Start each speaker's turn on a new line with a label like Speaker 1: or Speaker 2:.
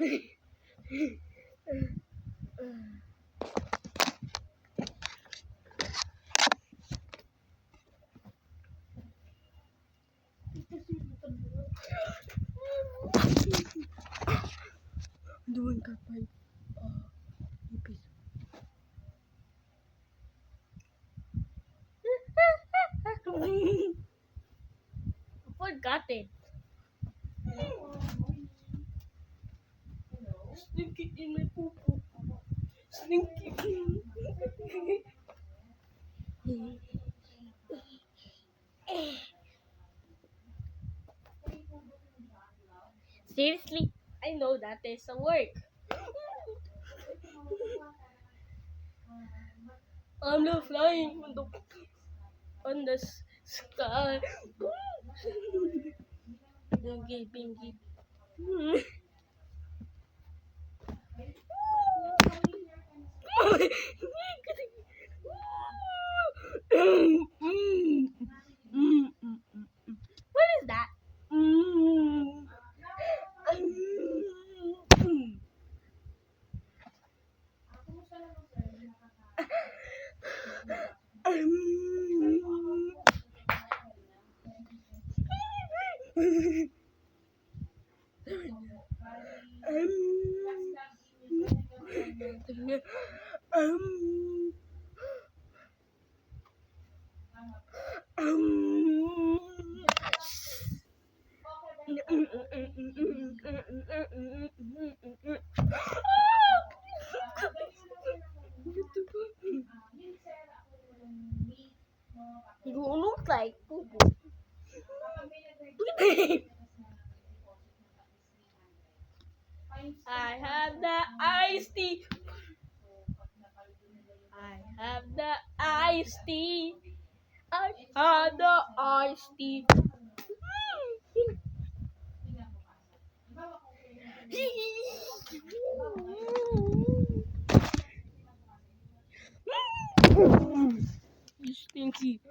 Speaker 1: Doon ka pa. Ipis. Forgot it. Slinky in my poo-poo. Slinky. Seriously, I know that is a work. I'm not flying on the sky. Bingy, bingy. What is that? You look like poo-poo. I have the iced tea. I have the iced tea. I have the iced tea. You stinky.